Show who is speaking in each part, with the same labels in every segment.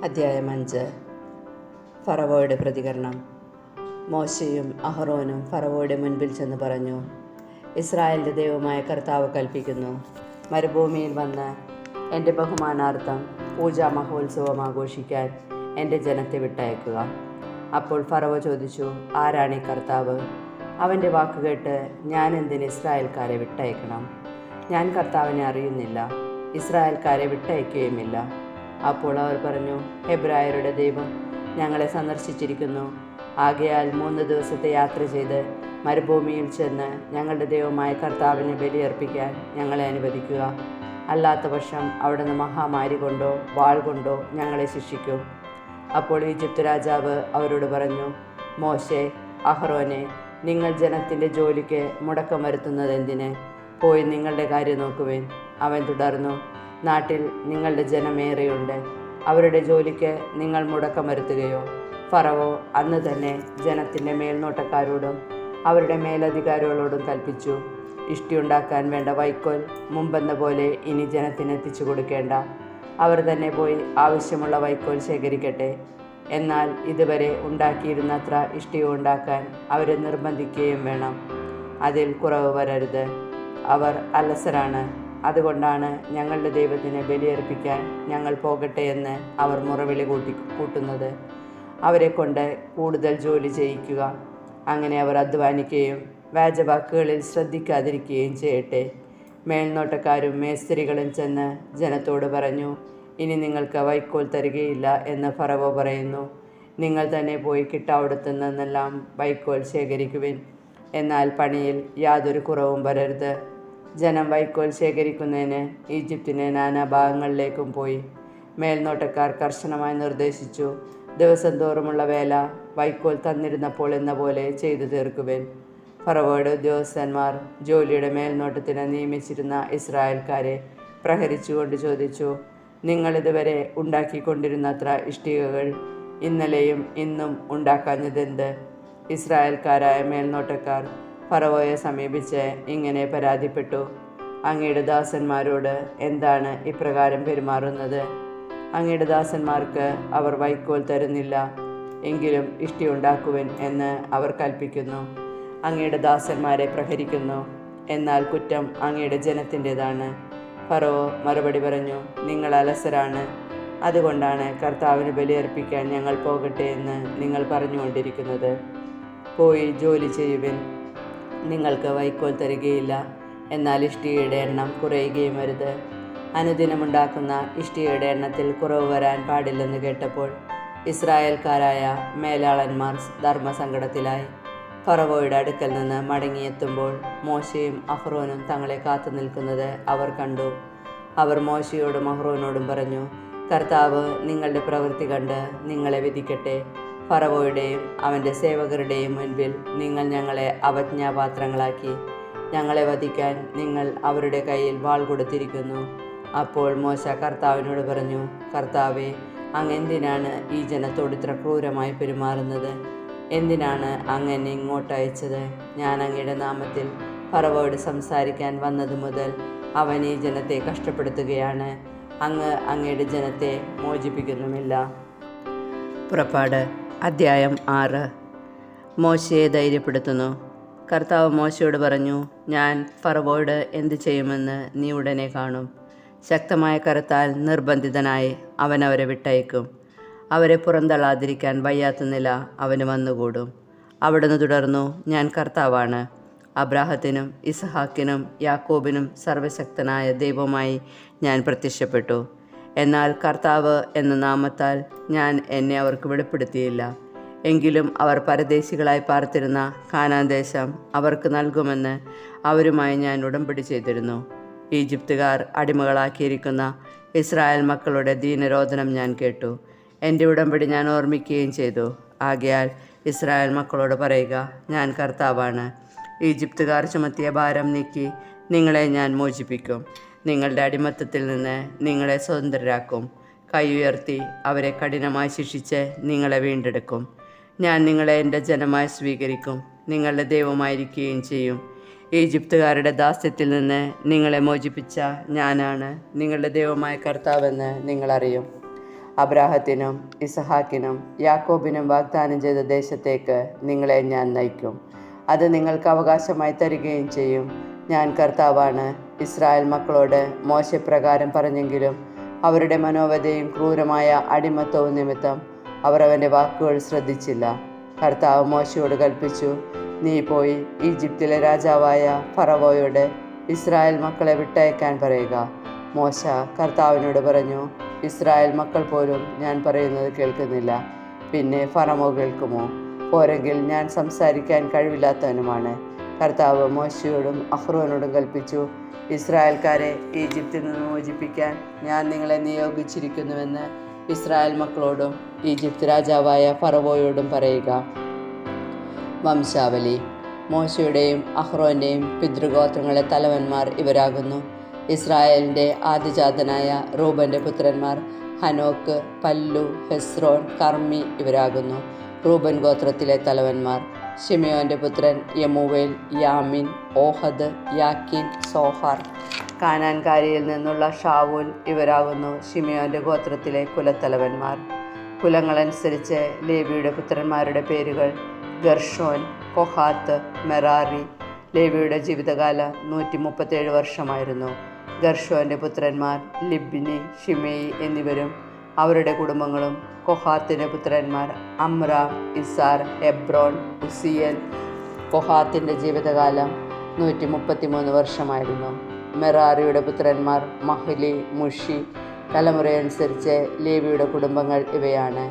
Speaker 1: അധ്യായം 5. ഫറവോയുടെ പ്രതികരണം. മോശയും അഹറോനും ഫറവോയുടെ മുൻപിൽ ചെന്ന് പറഞ്ഞു, ഇസ്രായേലിൻ്റെ ദൈവമായ കർത്താവ് കൽപ്പിക്കുന്നു, മരുഭൂമിയിൽ വന്ന് എൻ്റെ ബഹുമാനാർത്ഥം പൂജാ മഹോത്സവം ആഘോഷിക്കാൻ എൻ്റെ ജനത്തെ വിട്ടയക്കുക. അപ്പോൾ ഫറവോ ചോദിച്ചു, ആരാണ് ഈ കർത്താവ്? അവൻ്റെ വാക്കുകേട്ട് ഞാൻ എന്തിന് ഇസ്രായേൽക്കാരെ വിട്ടയക്കണം? ഞാൻ കർത്താവിനെ അറിയുന്നില്ല, ഇസ്രായേൽക്കാരെ വിട്ടയക്കുകയുമില്ല. അപ്പോൾ അവർ പറഞ്ഞു, ഹെബ്രായരുടെ ദൈവം ഞങ്ങളെ സന്ദർശിച്ചിരിക്കുന്നു. ആകയാൽ 3 ദിവസത്തെ യാത്ര ചെയ്ത് മരുഭൂമിയിൽ ചെന്ന് ഞങ്ങളുടെ ദൈവമായ കർത്താവിനെ ബലിയർപ്പിക്കാൻ ഞങ്ങളെ അനുവദിക്കുക. അല്ലാത്ത പക്ഷം അവിടുന്ന് മഹാമാരി കൊണ്ടോ വാൾ കൊണ്ടോ ഞങ്ങളെ ശിക്ഷിക്കും. അപ്പോൾ ഈജിപ്ത് രാജാവ് അവരോട് പറഞ്ഞു, മോശെ, അഹ്റോനെ, നിങ്ങൾ ജനത്തിൻ്റെ ജോലിക്ക് മുടക്കം വരുത്തുന്നത് എന്തിന്? പോയി നിങ്ങളുടെ കാര്യം നോക്കുവേൻ. അവൻ തുടർന്നു, നാട്ടിൽ നിങ്ങളുടെ ജനമേറെയുണ്ട്, അവരുടെ ജോലിക്ക് നിങ്ങൾ മുടക്കം വരുത്തുകയോ? ഫറവോ അന്ന് തന്നെ ജനത്തിൻ്റെ മേൽനോട്ടക്കാരോടും അവരുടെ മേലധികാരികളോടും കൽപ്പിച്ചു, ഇഷ്ടിയുണ്ടാക്കാൻ വേണ്ട വൈക്കോൽ മുമ്പെന്ന പോലെ ഇനി ജനത്തിന് എത്തിച്ചു കൊടുക്കേണ്ട. അവർ തന്നെ പോയി ആവശ്യമുള്ള വൈക്കോൽ ശേഖരിക്കട്ടെ. എന്നാൽ ഇതുവരെ ഉണ്ടാക്കിയിരുന്നത്ര ഇഷ്ടിക ഉണ്ടാക്കാൻ അവരെ നിർബന്ധിക്കുകയും വേണം. അതിൽ കുറവ് വരരുത്. അവർ അലസരാണ്, അതുകൊണ്ടാണ് ഞങ്ങളുടെ ദൈവത്തിന് ബലിയർപ്പിക്കാൻ ഞങ്ങൾ പോകട്ടെ എന്ന് അവർ മുറവിളി കൂട്ടുന്നത്. അവരെ കൊണ്ട് കൂടുതൽ ജോലി ചെയ്യിക്കുക. അങ്ങനെ അവർ അധ്വാനിക്കുകയും വ്യാജവാക്കുകളിൽ ശ്രദ്ധിക്കാതിരിക്കുകയും ചെയ്യട്ടെ. മേൽനോട്ടക്കാരും മേസ്ത്രികളും ചെന്ന് ജനത്തോട് പറഞ്ഞു, ഇനി നിങ്ങൾക്ക് വൈക്കോൽ തരികയില്ല എന്ന് ഫറവോ പറയുന്നു. നിങ്ങൾ തന്നെ പോയി കിട്ടാവിടത്തു നിന്നെല്ലാം വൈക്കോൽ ശേഖരിക്കുവിൻ. എന്നാൽ പണിയിൽ യാതൊരു കുറവും വരരുത്. ജനം വൈക്കോൽ ശേഖരിക്കുന്നതിന് ഈജിപ്തിൻ്റെ നാനാഭാഗങ്ങളിലേക്കും പോയി. മേൽനോട്ടക്കാർ കർശനമായി നിർദ്ദേശിച്ചു, ദിവസം തോറുമുള്ള വേല വൈക്കോൽ തന്നിരുന്നപ്പോൾ എന്ന പോലെ ചെയ്തു തീർക്കുവിൻ. ഫറവോയുടെ ഉദ്യോഗസ്ഥന്മാർ ജോലിയുടെ മേൽനോട്ടത്തിന് നിയമിച്ചിരുന്ന ഇസ്രായേൽക്കാരെ പ്രഹരിച്ചുകൊണ്ട് ചോദിച്ചു, നിങ്ങൾ ഇതുവരെ ഉണ്ടാക്കിക്കൊണ്ടിരുന്നത്ര ഇഷ്ടികകൾ ഇന്നലെയും ഇന്നും ഉണ്ടാക്കാഞ്ഞതെന്ത്? ഇസ്രായേൽക്കാരായ മേൽനോട്ടക്കാർ ഫറവോയെ സമീപിച്ച് ഇങ്ങനെ പരാതിപ്പെട്ടു, അങ്ങയുടെ ദാസന്മാരോട് എന്താണ് ഇപ്രകാരം പെരുമാറുന്നത്? അങ്ങയുടെ ദാസന്മാർക്ക് അവർ വൈക്കോൽ തരുന്നില്ല, എങ്കിലും ഇഷ്ടിയുണ്ടാക്കുവിൻ എന്ന് അവർ കൽപ്പിക്കുന്നു. അങ്ങയുടെ ദാസന്മാരെ പ്രഹരിക്കുന്നു, എന്നാൽ കുറ്റം അങ്ങയുടെ ജനത്തിൻ്റെതാണ്. ഫറവോ മറുപടി പറഞ്ഞു, നിങ്ങൾ അലസരാണ്, അതുകൊണ്ടാണ് കർത്താവിന് ബലിയർപ്പിക്കാൻ ഞങ്ങൾ പോകട്ടെ എന്ന് നിങ്ങൾ പറഞ്ഞുകൊണ്ടിരിക്കുന്നത്. പോയി ജോലി ചെയ്യുവിൻ. നിങ്ങൾക്ക് വൈക്കോൽ തരികയില്ല, എന്നാൽ ഇഷ്ടികയുടെ എണ്ണം കുറയുകയും വരുത്. അനുദിനമുണ്ടാക്കുന്ന ഇഷ്ടികയുടെ എണ്ണത്തിൽ കുറവ് വരാൻ പാടില്ലെന്ന് കേട്ടപ്പോൾ ഇസ്രായേൽക്കാരായ മേലാളന്മാർ ധർമ്മസങ്കടത്തിലായി. ഫറവോയുടെ അടുക്കൽ നിന്ന് മടങ്ങിയെത്തുമ്പോൾ മോശയും അഹ്റോനും തങ്ങളെ കാത്തു നിൽക്കുന്നത് അവർ കണ്ടു. അവർ മോശയോടും അഹ്റോനോടും പറഞ്ഞു, കർത്താവ് നിങ്ങളുടെ പ്രവൃത്തി കണ്ട് നിങ്ങളെ വിധിക്കട്ടെ. ഫറവോയുടെയും അവൻ്റെ സേവകരുടെയും മുൻപിൽ നിങ്ങൾ ഞങ്ങളെ അവജ്ഞാപാത്രങ്ങളാക്കി. ഞങ്ങളെ വധിക്കാൻ നിങ്ങൾ അവരുടെ കയ്യിൽ വാൾ കൊടുത്തിരിക്കുന്നു. അപ്പോൾ മോശ കർത്താവിനോട് പറഞ്ഞു, കർത്താവേ, അങ്ങ് എന്തിനാണ് ഈ ജനത്തോട് ഇത്ര ക്രൂരമായി പെരുമാറുന്നത്? എന്തിനാണ് അങ്ങ് എന്നെ ഇങ്ങോട്ട് അയച്ചത്? ഞാൻ അങ്ങയുടെ നാമത്തിൽ ഫറവോയോട് സംസാരിക്കാൻ വന്നത് മുതൽ അവൻ ഈ ജനത്തെ കഷ്ടപ്പെടുത്തുകയാണ്. അങ്ങ് അങ്ങയുടെ ജനത്തെ മോചിപ്പിക്കുന്നുമില്ല. പുറപ്പാട് അധ്യായം 6. മോശയെ ധൈര്യപ്പെടുത്തുന്നു. കർത്താവ് മോശയോട് പറഞ്ഞു, ഞാൻ ഫറവോയോട് എന്ത് ചെയ്യുമെന്ന് നീ ഉടനെ കാണും. ശക്തമായ കരത്താൽ നിർബന്ധിതനായി അവൻ അവരെ വിട്ടയക്കും. അവരെ പുറന്തള്ളാതിരിക്കാൻ വയ്യാത്ത നില അവന് വന്നുകൂടും. അവിടുന്ന് തുടർന്നു, ഞാൻ കർത്താവാണ്. അബ്രാഹത്തിനും ഇസഹാക്കിനും യാക്കോബിനും സർവശക്തനായ ദൈവമായി ഞാൻ പ്രത്യക്ഷപ്പെട്ടു. എന്നാൽ കർത്താവ് എന്ന നാമത്താൽ ഞാൻ എന്നെ അവർക്ക് വെളിപ്പെടുത്തിയില്ല. എങ്കിലും അവർ പരദേശികളായി പാർത്തിരുന്ന കാനാൻ ദേശം അവർക്ക് നൽകുമെന്ന് അവരുമായി ഞാൻ ഉടമ്പടി ചെയ്തിരുന്നു. ഈജിപ്തുകാർ അടിമകളാക്കിയിരിക്കുന്ന ഇസ്രായേൽ മക്കളുടെ ദീനരോധനം ഞാൻ കേട്ടു. എൻ്റെ ഉടമ്പടി ഞാൻ ഓർമ്മിക്കുകയും ചെയ്തു. ആകയാൽ ഇസ്രായേൽ മക്കളോട് പറയുക, ഞാൻ കർത്താവാണ്. ഈജിപ്തുകാർ ചുമത്തിയ ഭാരം നീക്കി നിങ്ങളെ ഞാൻ മോചിപ്പിക്കും. നിങ്ങളുടെ അടിമത്തത്തിൽ നിന്ന് നിങ്ങളെ സ്വതന്ത്രരാക്കും. കൈ ഉയർത്തി അവരെ കഠിനമായി ശിക്ഷിച്ച് നിങ്ങളെ വീണ്ടെടുക്കും. ഞാൻ നിങ്ങളെ എൻ്റെ ജനമായി സ്വീകരിക്കും, നിങ്ങളുടെ ദൈവമായിരിക്കുകയും ചെയ്യും. ഈജിപ്തുകാരുടെ ദാസ്യത്തിൽ നിന്ന് നിങ്ങളെ മോചിപ്പിച്ച ഞാനാണ് നിങ്ങളുടെ ദൈവമായ കർത്താവെന്ന് നിങ്ങളറിയും. അബ്രാഹത്തിനും ഇസഹാക്കിനും യാക്കോബിനും വാഗ്ദാനം ചെയ്ത ദേശത്തേക്ക് നിങ്ങളെ ഞാൻ നയിക്കും. അത് നിങ്ങൾക്ക് അവകാശമായി തരികയും ചെയ്യും. ഞാൻ കർത്താവാണ്. ഇസ്രായേൽ മക്കളോട് മോശെ പ്രകാരം പറഞ്ഞെങ്കിലും അവരുടെ മനോവ്യതയും ക്രൂരമായ അടിമത്തവും നിമിത്തം അവർ അവൻ്റെ വാക്കുകൾ ശ്രദ്ധിച്ചില്ല. കർത്താവ് മോശയോട് കൽപ്പിച്ചു, നീ പോയി ഈജിപ്തിലെ രാജാവായ ഫറവോയോട് ഇസ്രായേൽ മക്കളെ വിട്ടയക്കാൻ പറയുക. മോശ കർത്താവിനോട് പറഞ്ഞു, ഇസ്രായേൽ മക്കൾ പോലും ഞാൻ പറയുന്നത് കേൾക്കുന്നില്ല, പിന്നെ ഫറവോ കേൾക്കുമോ? പോരെങ്കിൽ ഞാൻ സംസാരിക്കാൻ കഴിവില്ലാത്തവനുമാണ്. കർത്താവ് മോശയോടും അഹ്റോനോടും കൽപ്പിച്ചു, ഇസ്രായേൽക്കാരെ ഈജിപ്തിൽ നിന്ന് മോചിപ്പിക്കാൻ ഞാൻ നിങ്ങളെ നിയോഗിച്ചിരിക്കുന്നുവെന്ന് ഇസ്രായേൽ മക്കളോടും ഈജിപ്ത് രാജാവായ ഫറവോയോടും പറയുക. വംശാവലി. മോശയുടെയും അഹ്റോൻ്റെയും പിതൃഗോത്രങ്ങളെ തലവന്മാർ ഇവരാകുന്നു. ഇസ്രായേലിൻ്റെ ആദ്യജാതനായ റൂബൻ്റെ പുത്രന്മാർ ഹനോക്ക്, പല്ലു, ഹെസ്രോൻ, കർമ്മി ഇവരാകുന്നു. റൂബൻ ഗോത്രത്തിലെ തലവന്മാർ. ശിമെയോൻ്റെ പുത്രൻ യമൂവേൽ, യാമിൻ, ഓഹദ്, യാക്കീൻ, സോഹാർ. കാനാൻകാരിയിൽ നിന്നുള്ള ഷാവൂൽ ഇവരാകുന്നു ശിമെയോൻ്റെ ഗോത്രത്തിലെ കുലത്തലവന്മാർ. കുലങ്ങളനുസരിച്ച് ലേവിയുടെ പുത്രന്മാരുടെ പേരുകൾ: ഗർഷോൻ, കൊഹാത്ത്, മെറാറി. ലേവിയുടെ ജീവിതകാലം 137 വർഷമായിരുന്നു. ഗർഷോൻ്റെ പുത്രന്മാർ ലിബ്നി, ഷിമെയി എന്നിവരും അവരുടെ കുടുംബങ്ങളും. കൊഹാത്തിൻ്റെ പുത്രന്മാർ അമ്രാം, ഇസാർ, ഹെബ്രോൻ, ഉസിയേൽ. കൊഹാത്തിൻ്റെ ജീവിതകാലം 133 വർഷമായിരുന്നു. മെറാറിയുടെ പുത്രന്മാർ മഹ്ലി, മുഷി. തലമുറയനുസരിച്ച് ലേവിയുടെ കുടുംബങ്ങൾ ഇവയാണ്.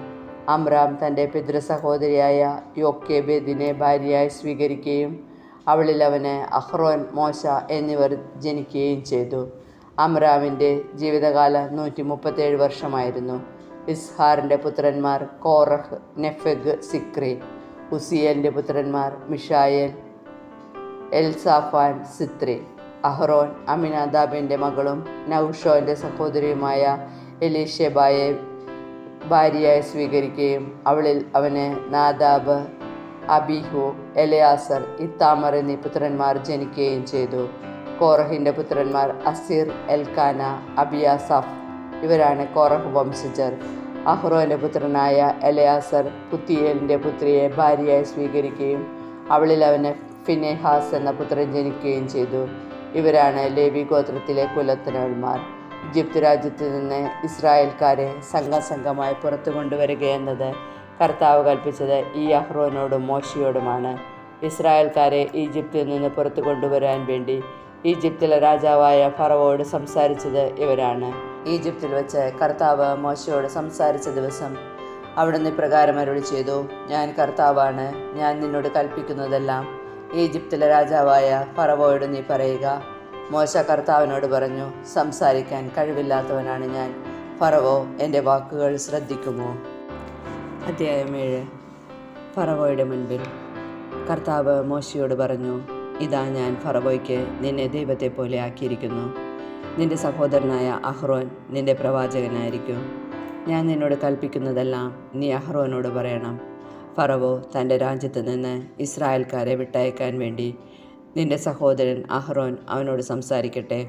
Speaker 1: അമ്രാം തൻ്റെ പിതൃ സഹോദരിയായ യോക്കേബേദിനെ ഭാര്യയായി സ്വീകരിക്കുകയും അവളിൽ അവന് അഹ്റോൻ, മോശ എന്നിവർ ജനിക്കുകയും ചെയ്തു. അമ്രാമിൻ്റെ ജീവിതകാലം 137 വർഷമായിരുന്നു. ഇസ്ഹാറിൻ്റെ പുത്രന്മാർ കോറഹ്, നെഫെഗ്, സിക്രി. ഉസിയേലിൻ്റെ പുത്രന്മാർ മിഷായേൽ, എൽസാഫാൻ, സിത്രി. അഹ്റോൻ അമിനാദാബിൻ്റെ മകളും നഹ്ഷോൻ്റെ സഹോദരിയുമായ എലീഷബായെ ഭാര്യയായി സ്വീകരിക്കുകയും അവളിൽ അവന് നാദാബ്, അബീഹു, എലയാസർ, ഇത്താമർ എന്നീ പുത്രന്മാർ ജനിക്കുകയും ചെയ്തു. കോറഹിൻ്റെ പുത്രന്മാർ അസീർ, എൽക്കാന, അബിയാസാഫ്. ഇവരാണ് കോറഹ് വംശജർ. അഹ്റോൻ്റെ പുത്രനായ എലയാസർ പുത്തിയേലിൻ്റെ പുത്രിയെ ഭാര്യയായി സ്വീകരിക്കുകയും അവളിൽ അവന് ഫിനെഹാസ് എന്ന പുത്രൻ ജനിക്കുകയും ചെയ്തു. ഇവരാണ് ലേവി ഗോത്രത്തിലെ കുലത്തലവന്മാർ. ഈജിപ്ത് രാജ്യത്ത് നിന്ന് ഇസ്രായേൽക്കാരെ സംഘമായി പുറത്തു കൊണ്ടുവരികയെന്നത് കർത്താവ് കൽപ്പിച്ചത് ഈ അഹ്റോനോടും മോശയോടുമാണ്. ഇസ്രായേൽക്കാരെ ഈജിപ്തിൽ നിന്ന് പുറത്തു കൊണ്ടുവരാൻ വേണ്ടി ഈജിപ്തിലെ രാജാവായ ഫറവോയോട് സംസാരിച്ചത് ഇവരാണ്. ഈജിപ്തിൽ വെച്ച് കർത്താവ് മോശയോട് സംസാരിച്ച ദിവസം അവിടുന്ന് ഇപ്രകാരം അരുളി ചെയ്തു, ഞാൻ കർത്താവാണ്. ഞാൻ നിന്നോട് കൽപ്പിക്കുന്നതെല്ലാം ഈജിപ്തിലെ രാജാവായ ഫറവോയോട് നീ പറയുക. മോശ കർത്താവിനോട് പറഞ്ഞു, സംസാരിക്കാൻ കഴിവില്ലാത്തവനാണ് ഞാൻ. ഫറവോ എൻ്റെ വാക്കുകൾ ശ്രദ്ധിക്കുമോ? അധ്യായം 7. ഫറവോയുടെ മുൻപിൽ. കർത്താവ് മോശയോട് പറഞ്ഞു, ഇതാ ഞാൻ ഫറവോയ്ക്ക് നിന്നെ ദൈവത്തെ പോലെ ആക്കിയിരിക്കുന്നു. നിന്റെ സഹോദരനായ അഹ്റോൻ നിന്റെ പ്രവാചകനായിരിക്കും. ഞാൻ നിന്നോട് കൽപ്പിക്കുന്നതെല്ലാം നീ അഹ്റോനോട് പറയണം. ഫറവോ തൻ്റെ രാജ്യത്ത് നിന്ന് ഇസ്രായേൽക്കാരെ വിട്ടയക്കാൻ വേണ്ടി നിന്റെ സഹോദരൻ അഹ്റോൻ അവനോട് സംസാരിക്കട്ടെ.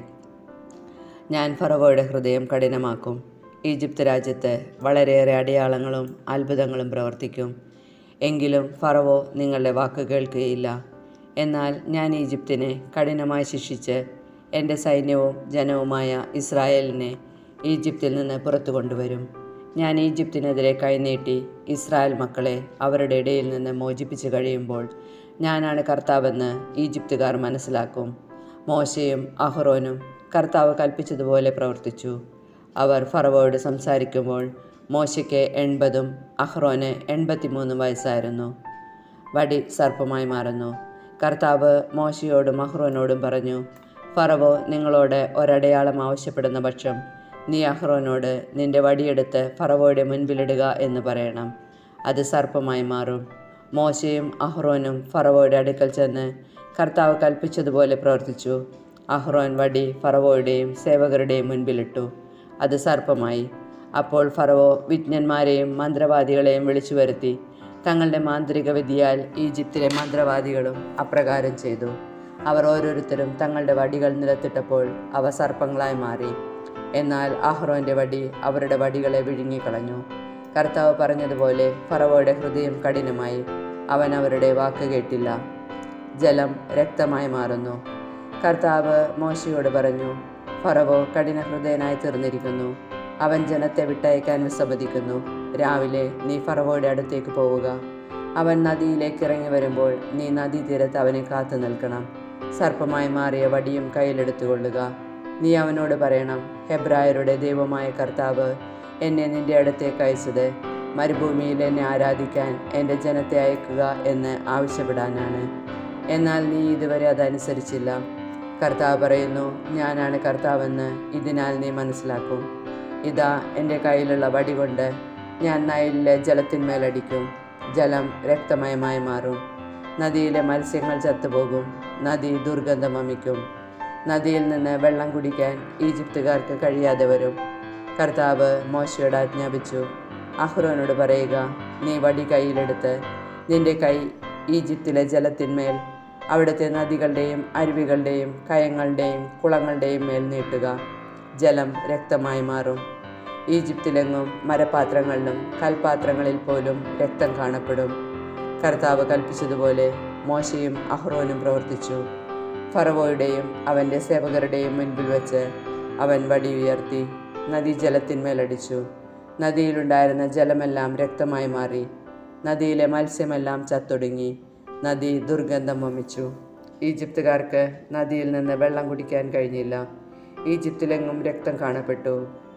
Speaker 1: ഞാൻ ഫറവോയുടെ ഹൃദയം കഠിനമാക്കും. ഈജിപ്ത് രാജ്യത്ത് വളരെയേറെ അടയാളങ്ങളും അത്ഭുതങ്ങളും പ്രവർത്തിക്കും. എങ്കിലും ഫറവോ നിങ്ങളുടെ വാക്ക് കേൾക്കുകയില്ല. എന്നാൽ ഞാൻ ഈജിപ്തിനെ കഠിനമായി ശിക്ഷിച്ച് എൻ്റെ സൈന്യവും ജനവുമായ ഇസ്രായേലിനെ ഈജിപ്തിൽ നിന്ന് പുറത്തു കൊണ്ടുവരും. ഞാൻ ഈജിപ്തിനെതിരെ കൈനീട്ടി ഇസ്രായേൽ മക്കളെ അവരുടെ ഇടയിൽ നിന്ന് മോചിപ്പിച്ചു കഴിയുമ്പോൾ ഞാനാണ് കർത്താവെന്ന് ഈജിപ്തുകാർ മനസ്സിലാക്കും. മോശയും അഹ്റോനും കർത്താവ് കൽപ്പിച്ചതുപോലെ പ്രവർത്തിച്ചു. അവർ ഫറവോയോട് സംസാരിക്കുമ്പോൾ മോശയ്ക്ക് 80 അഹ്റോന് 83 വയസ്സായിരുന്നു. വടി സർപ്പമായി മാറുന്നു. കർത്താവ് മോശയോടും അഹ്റോനോടും പറഞ്ഞു, ഫറവോ നിങ്ങളോട് ഒരടയാളം ആവശ്യപ്പെടുന്ന പക്ഷം നീ അഹ്റോനോട് നിന്റെ വടിയെടുത്ത് ഫറവോയുടെ മുൻപിലിടുക എന്ന് പറയണം. അത് സർപ്പമായി മാറും. മോശയും അഹ്റോനും ഫറവോയുടെ അടുക്കൽ ചെന്ന് കർത്താവ് കൽപ്പിച്ചതുപോലെ പ്രവർത്തിച്ചു. അഹ്റോൻ വടി ഫറവോയുടെയും സേവകരുടെയും മുൻപിലിട്ടു. അത് സർപ്പമായി. അപ്പോൾ ഫറവോ വിജ്ഞന്മാരെയും മന്ത്രവാദികളെയും വിളിച്ചു വരുത്തി. തങ്ങളുടെ മാന്ത്രിക വിദ്യയാൽ ഈജിപ്തിലെ മന്ത്രവാദികളും അപ്രകാരം ചെയ്തു. അവർ ഓരോരുത്തരും തങ്ങളുടെ വടികൾ നിലത്തിട്ടപ്പോൾ അവ സർപ്പങ്ങളായി മാറി. എന്നാൽ അഹ്റോന്റെ വടി അവരുടെ വടികളെ വിഴുങ്ങിക്കളഞ്ഞു. കർത്താവ് പറഞ്ഞതുപോലെ ഫറവോയുടെ ഹൃദയം കഠിനമായി. അവൻ അവരുടെ വാക്ക് കേട്ടില്ല. ജലം രക്തമായി മാറുന്നു. കർത്താവ് മോശയോട് പറഞ്ഞു, ഫറവോ കഠിന ഹൃദയനായി തീർന്നിരിക്കുന്നു. അവൻ ജനത്തെ വിട്ടയക്കാൻ വിസമ്മതിക്കുന്നു. രാവിലെ നീ ഫറവോയുടെ അടുത്തേക്ക് പോവുക. അവൻ നദിയിലേക്ക് ഇറങ്ങി വരുമ്പോൾ നീ നദീതീരത്ത് അവനെ കാത്തു നിൽക്കണം. സർപ്പമായി മാറിയ വടിയും കയ്യിലെടുത്തുകൊള്ളുക. നീ അവനോട് പറയണം, ഹെബ്രായരുടെ ദൈവമായ കർത്താവ് എന്നെ നിന്റെ അടുത്തേക്ക് അയച്ചത് മരുഭൂമിയിൽ എന്നെ ആരാധിക്കാൻ എൻ്റെ ജനത്തെ അയക്കുക എന്ന് ആവശ്യപ്പെടാനാണ്. എന്നാൽ നീ ഇതുവരെ അതനുസരിച്ചില്ല. കർത്താവ് പറയുന്നു, ഞാനാണ് കർത്താവെന്ന് ഇതിനാൽ നീ മനസ്സിലാക്കും. ഇതാ എൻ്റെ കയ്യിലുള്ള വടി കൊണ്ട് ഞാൻ നൈലിലെ ജലത്തിന്മേലടിക്കും. ജലം രക്തമയമായി മാറും. നദിയിലെ മത്സ്യങ്ങൾ ചത്തുപോകും. നദി ദുർഗന്ധം വമിക്കും. നദിയിൽ നിന്ന് വെള്ളം കുടിക്കാൻ ഈജിപ്തുകാർക്ക് കഴിയാതെ വരും. കർത്താവ് മോശയോട് ആജ്ഞാപിച്ചു, അഹ്റോനോട് പറയുക, നീ വടി കയ്യിലെടുത്ത് നിന്റെ കൈ ഈജിപ്തിലെ ജലത്തിന്മേൽ, അവിടുത്തെ നദികളുടെയും അരുവികളുടെയും കയങ്ങളുടെയും കുളങ്ങളുടെയും മേൽ നീട്ടുക. ജലം രക്തമായി മാറും. ഈജിപ്തിലെങ്ങും മരപാത്രങ്ങളിലും കൽപാത്രങ്ങളിൽ പോലും രക്തം കാണപ്പെടും. കർത്താവ് കൽപ്പിച്ചതുപോലെ മോശയും അഹ്റോനും പ്രവർത്തിച്ചു. ഫറവോയുടെയും അവൻ്റെ സേവകരുടെയും മുൻപിൽ വച്ച് അവൻ വടി ഉയർത്തി നദീജലത്തിന്മേലടിച്ചു. നദിയിലുണ്ടായിരുന്ന ജലമെല്ലാം രക്തമായി മാറി. നദിയിലെ മത്സ്യമെല്ലാം ചത്തൊടുങ്ങി. നദി ദുർഗന്ധം വമിച്ചു. ഈജിപ്തുകാർക്ക് നദിയിൽ നിന്ന് വെള്ളം കുടിക്കാൻ കഴിഞ്ഞില്ല. ഈജിപ്തിലെങ്ങും രക്തം കാണപ്പെട്ടു.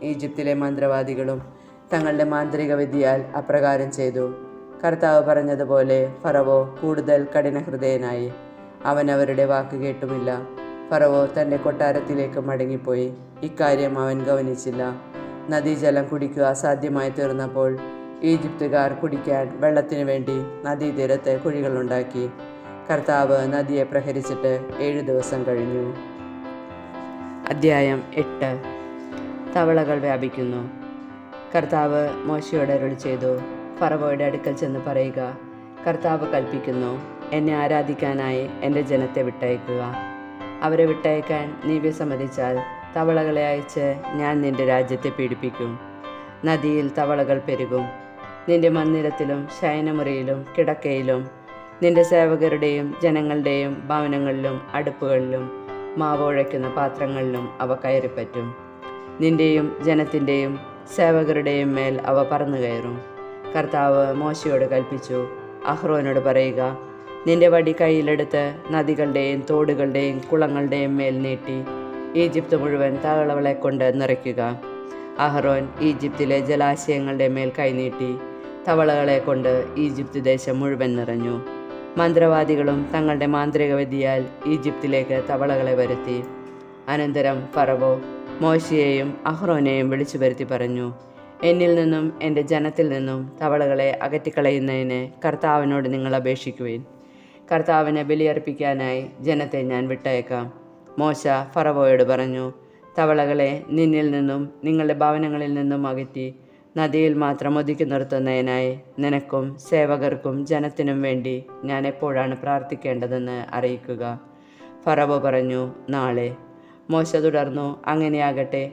Speaker 1: ഈജിപ്തിലെ മന്ത്രവാദികളും തങ്ങളുടെ മാന്ത്രിക വിദ്യയാൽ അപ്രകാരം ചെയ്തു. കർത്താവ് പറഞ്ഞതുപോലെ ഫറവോ കൂടുതൽ കഠിനഹൃദയനായി. അവൻ അവരുടെ വാക്ക് കേട്ടുമില്ല. ഫറവോ തൻ്റെ കൊട്ടാരത്തിലേക്ക് മടങ്ങിപ്പോയി. ഇക്കാര്യം അവൻ ഗൗനിച്ചില്ല. നദീജലം കുടിക്കുക അസാധ്യമായി തീർന്നപ്പോൾ ഈജിപ്തുകാർ കുടിക്കാൻ വെള്ളത്തിനു വേണ്ടി നദീതീരത്ത് കുഴികളുണ്ടാക്കി. കർത്താവ് നദിയെ പ്രഹരിച്ചിട്ട് 7 ദിവസം കഴിഞ്ഞു. അധ്യായം 8. തവളകൾ വ്യാപിക്കുന്നു. കർത്താവ് മോശയോട് അരുളി ചെയ്തു, ഫറവോയുടെ അടുക്കൽ ചെന്ന് പറയുക, കർത്താവ് കൽപ്പിക്കുന്നു, എന്നെ ആരാധിക്കാനായി എൻ്റെ ജനത്തെ വിട്ടയക്കുക. അവരെ വിട്ടയക്കാൻ നീ വിസമ്മതിച്ചാൽ തവളകളെ അയച്ച് ഞാൻ നിന്റെ രാജ്യത്തെ പീഡിപ്പിക്കും. നദിയിൽ തവളകൾ പെരുകും. നിന്റെ മന്ദിരത്തിലും ശയനമുറിയിലും കിടക്കയിലും നിന്റെ സേവകരുടെയും ജനങ്ങളുടെയും ഭവനങ്ങളിലും അടുപ്പുകളിലും മാവുഴയ്ക്കുന്ന പാത്രങ്ങളിലും അവ കയറിപ്പറ്റും. നിന്റെയും ജനത്തിൻ്റെയും സേവകരുടെയും മേൽ അവ പറന്നു കയറും. കർത്താവ് മോശയോട് കൽപ്പിച്ചു, അഹ്റോനോട് പറയുക, നിന്റെ വടി കയ്യിലെടുത്ത് നദികളുടെയും തോടുകളുടെയും കുളങ്ങളുടെയും മേൽ നീട്ടി ഈജിപ്ത് മുഴുവൻ തവളകളെ കൊണ്ട് നിറയ്ക്കുക. അഹ്റോൻ ഈജിപ്തിലെ ജലാശയങ്ങളുടെ മേൽ കൈനീട്ടി തവളകളെ കൊണ്ട് ഈജിപ്ത് ദേശം മുഴുവൻ നിറഞ്ഞു. മന്ത്രവാദികളും തങ്ങളുടെ മാന്ത്രിക വിദ്യയാൽ ഈജിപ്തിലേക്ക് തവളകളെ വരുത്തി. അനന്തരം ഫറവോ മോശയെയും അഹ്റോനെയും വിളിച്ചു വരുത്തി പറഞ്ഞു, എന്നിൽ നിന്നും എൻ്റെ ജനത്തിൽ നിന്നും തവളകളെ അകറ്റിക്കളയുന്നതിന് കർത്താവിനോട് നിങ്ങൾ അപേക്ഷിക്കുവിൻ. കർത്താവിനെ ബലിയർപ്പിക്കാനായി ജനത്തെ ഞാൻ വിട്ടയക്കാം. മോശ ഫറവോയോട് പറഞ്ഞു, തവളകളെ നിന്നിൽ നിന്നും നിങ്ങളുടെ ഭവനങ്ങളിൽ നിന്നും അകറ്റി നദിയിൽ മാത്രം ഒതുക്കി നിർത്തുന്നതിനായി നിനക്കും സേവകർക്കും ജനത്തിനും വേണ്ടി ഞാൻ എപ്പോഴാണ് പ്രാർത്ഥിക്കേണ്ടതെന്ന് അറിയിക്കുക. ഫറവോ പറഞ്ഞു, നാളെ. മോശ തുടർന്നു, അങ്ങനെയാകട്ടെ.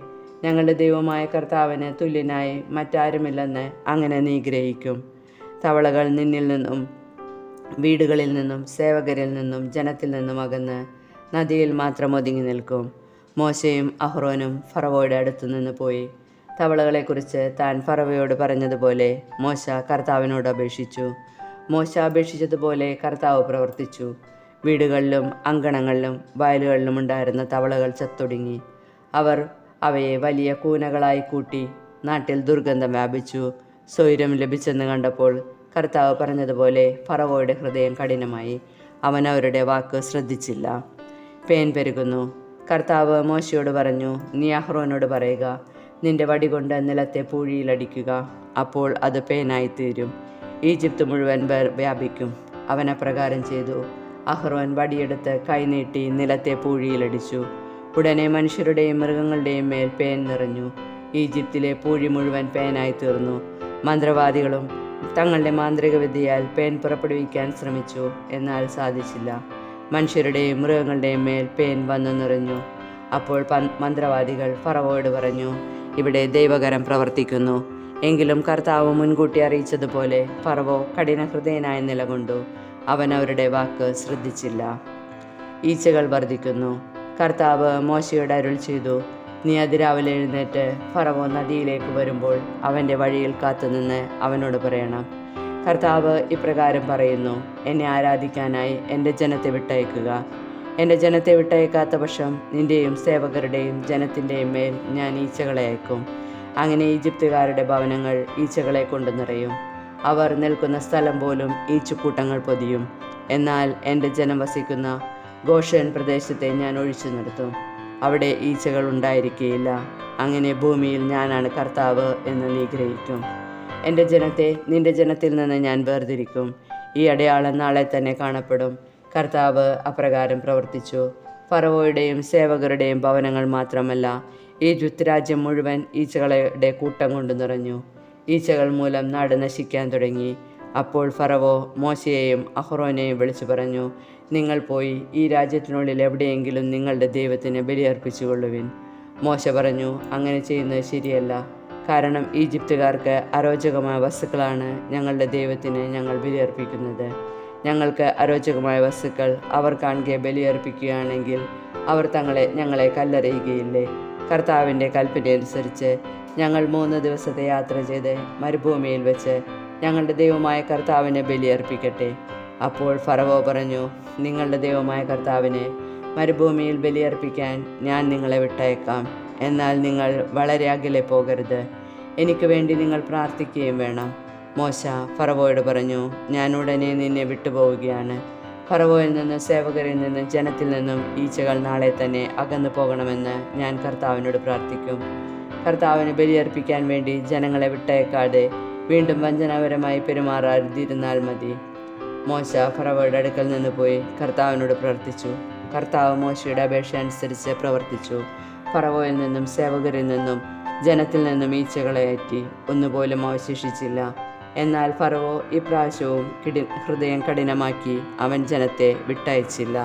Speaker 1: ഞങ്ങളുടെ ദൈവമായ കർത്താവിന് തുല്യനായി മറ്റാരുമില്ലെന്ന് അങ്ങനെ നീ ഗ്രഹിക്കും. തവളകൾ നിന്നിൽ നിന്നും വീടുകളിൽ നിന്നും സേവകരിൽ നിന്നും ജനത്തിൽ നിന്നും അകന്ന് നദിയിൽ മാത്രം ഒതുങ്ങി നിൽക്കും. മോശയും അഹ്റോനും ഫറവോയുടെ അടുത്തു നിന്ന് പോയി. തവളകളെക്കുറിച്ച് താൻ ഫറവോയോട് പറഞ്ഞതുപോലെ മോശ കർത്താവിനോട് അപേക്ഷിച്ചു. മോശ അപേക്ഷിച്ചതുപോലെ കർത്താവ് പ്രവർത്തിച്ചു. വീടുകളിലും അങ്കണങ്ങളിലും വയലുകളിലും ഉണ്ടായിരുന്ന തവളകൾ ചത്തൊടുങ്ങി. അവർ അവയെ വലിയ കൂനകളായി കൂട്ടി. നാട്ടിൽ ദുർഗന്ധം വ്യാപിച്ചു. സ്വൈരം ലഭിച്ചെന്ന് കണ്ടപ്പോൾ കർത്താവ് പറഞ്ഞതുപോലെ ഫറവോയുടെ ഹൃദയം കഠിനമായി. അവൻ അവരുടെ വാക്ക് ശ്രദ്ധിച്ചില്ല. പേൻ പെരുകുന്നു. കർത്താവ് മോശയോട് പറഞ്ഞു, നീ അഹ്റോനോട് പറയുക, നിന്റെ വടി കൊണ്ട് നിലത്തെ പൂഴിയിലടിക്കുക. അപ്പോൾ അത് പേനായിത്തീരും. ഈജിപ്ത് മുഴുവൻ വ്യാപിക്കും. അവൻ അപ്രകാരം ചെയ്തു. അഹ്റോൻ വടിയെടുത്ത് കൈനീട്ടി നിലത്തെ പൂഴിയിലടിച്ചു. ഉടനെ മനുഷ്യരുടെയും മൃഗങ്ങളുടെയും മേൽ പേൻ നിറഞ്ഞു. ഈജിപ്തിലെ പൂഴി മുഴുവൻ പേനായി തീർന്നു. മന്ത്രവാദികളും തങ്ങളുടെ മാന്ത്രിക വിദ്യയാൽ പേൻ പുറപ്പെടുവിക്കാൻ ശ്രമിച്ചു, എന്നാൽ സാധിച്ചില്ല. മനുഷ്യരുടെയും മൃഗങ്ങളുടെയും മേൽ പേൻ വന്നു നിറഞ്ഞു. അപ്പോൾ മന്ത്രവാദികൾ ഫറവോയോട് പറഞ്ഞു, ഇവിടെ ദൈവകരം പ്രവർത്തിക്കുന്നു. എങ്കിലും കർത്താവ് മുൻകൂട്ടി അറിയിച്ചതുപോലെ ഫറവോ കഠിനഹൃദയനായി നിലകൊണ്ടു. അവൻ അവരുടെ വാക്ക് ശ്രദ്ധിച്ചില്ല. ഈച്ചകൾ വർദ്ധിക്കുന്നു. കർത്താവ് മോശയോട് അരുൾ ചെയ്തു, നീ അതിരാവിലെ എഴുന്നേറ്റ് ഫറവോ നദിയിലേക്ക് വരുമ്പോൾ അവൻ്റെ വഴിയിൽ കാത്തുനിന്ന് അവനോട് പറയണം, കർത്താവ് ഇപ്രകാരം പറയുന്നു, എന്നെ ആരാധിക്കാനായി എൻ്റെ ജനത്തെ വിട്ടയക്കുക. എൻ്റെ ജനത്തെ വിട്ടയക്കാത്ത പക്ഷം നിൻ്റെയും സേവകരുടെയും ജനത്തിൻ്റെയും മേൽ ഞാൻ ഈച്ചകളെ അയക്കും. അങ്ങനെ ഈജിപ്തുകാരുടെ ഭവനങ്ങൾ ഈച്ചകളെ കൊണ്ട് നിറയും. അവർ നിൽക്കുന്ന സ്ഥലം പോലും ഈച്ചക്കൂട്ടങ്ങൾ പൊതിയും. എന്നാൽ എൻ്റെ ജനം വസിക്കുന്ന ഗോഷേൻ പ്രദേശത്തെ ഞാൻ ഒഴിച്ചു നിർത്തും. അവിടെ ഈച്ചകൾ ഉണ്ടായിരിക്കുകയില്ല. അങ്ങനെ ഭൂമിയിൽ ഞാനാണ് കർത്താവ് എന്ന് നീ ഗ്രഹിക്കും. എൻ്റെ ജനത്തെ നിന്റെ ജനത്തിൽ നിന്ന് ഞാൻ വേർതിരിക്കും. ഈ അടയാളം നാളെ തന്നെ കാണപ്പെടും. കർത്താവ് അപ്രകാരം പ്രവർത്തിച്ചു. ഫറവോയുടെയും സേവകരുടെയും ഭവനങ്ങൾ മാത്രമല്ല, ഈജിപ്ത് രാജ്യം മുഴുവൻ ഈച്ചകളുടെ കൂട്ടം കൊണ്ട് നിറഞ്ഞു. ഈച്ചകൾ മൂലം നാട് നശിക്കാൻ തുടങ്ങി. അപ്പോൾ ഫറവോ മോശയെയും അഹ്റോനെയും വിളിച്ചു പറഞ്ഞു, നിങ്ങൾ പോയി ഈ രാജ്യത്തിനുള്ളിൽ എവിടെയെങ്കിലും നിങ്ങളുടെ ദൈവത്തിന് ബലിയർപ്പിച്ചുകൊള്ളുവിൻ. മോശ പറഞ്ഞു, അങ്ങനെ ചെയ്യുന്നത് ശരിയല്ല. കാരണം ഈജിപ്തുകാർക്ക് അരോചകമായ വസ്തുക്കളാണ് ഞങ്ങളുടെ ദൈവത്തിന് ഞങ്ങൾ ബലിയർപ്പിക്കുന്നത്. ഞങ്ങൾക്ക് അരോചകമായ വസ്തുക്കൾ അവർ കാണുകെ ബലിയർപ്പിക്കുകയാണെങ്കിൽ അവർ ഞങ്ങളെ കല്ലെറിയുകയില്ലേ? കർത്താവിൻ്റെ കൽപ്പനയനുസരിച്ച് ഞങ്ങൾ 3 ദിവസത്തെ യാത്ര ചെയ്ത് മരുഭൂമിയിൽ വെച്ച് ഞങ്ങളുടെ ദൈവമായ കർത്താവിനെ ബലിയർപ്പിക്കട്ടെ. അപ്പോൾ ഫറവോ പറഞ്ഞു, നിങ്ങളുടെ ദൈവമായ കർത്താവിനെ മരുഭൂമിയിൽ ബലിയർപ്പിക്കാൻ ഞാൻ നിങ്ങളെ വിട്ടയക്കാം. എന്നാൽ നിങ്ങൾ വളരെ അകലെ പോകരുത്. എനിക്ക് വേണ്ടി നിങ്ങൾ പ്രാർത്ഥിക്കുകയും വേണം. മോശ ഫറവോയോട് പറഞ്ഞു, ഞാൻ ഉടനെ നിന്നെ വിട്ടുപോവുകയാണ്. ഫറവോയിൽ നിന്നും സേവകരിൽ നിന്നും ജനത്തിൽ നിന്നും ഈച്ചകൾ നാളെ തന്നെ അകന്നു പോകണമെന്ന് ഞാൻ കർത്താവിനോട് പ്രാർത്ഥിക്കും. കർത്താവിന് ബലിയർപ്പിക്കാൻ വേണ്ടി ജനങ്ങളെ വിട്ടയക്കാതെ വീണ്ടും വഞ്ചനാപരമായി പെരുമാറാതിരുന്നാൽ മതി. മോശ ഫറവോയുടെ അടുക്കൽ നിന്ന് പോയി കർത്താവിനോട് പ്രാർത്ഥിച്ചു. കർത്താവ് മോശയുടെ അപേക്ഷ അനുസരിച്ച് പ്രവർത്തിച്ചു. ഫറവോയിൽ നിന്നും സേവകരിൽ നിന്നും ജനത്തിൽ നിന്നും ഈച്ചകളെ അയറ്റി. ഒന്നുപോലും അവശേഷിച്ചില്ല. എന്നാൽ ഫറവോ ഇപ്രാവശ്യവും ഹൃദയം കഠിനമാക്കി അവൻ ജനത്തെ വിട്ടയച്ചില്ല.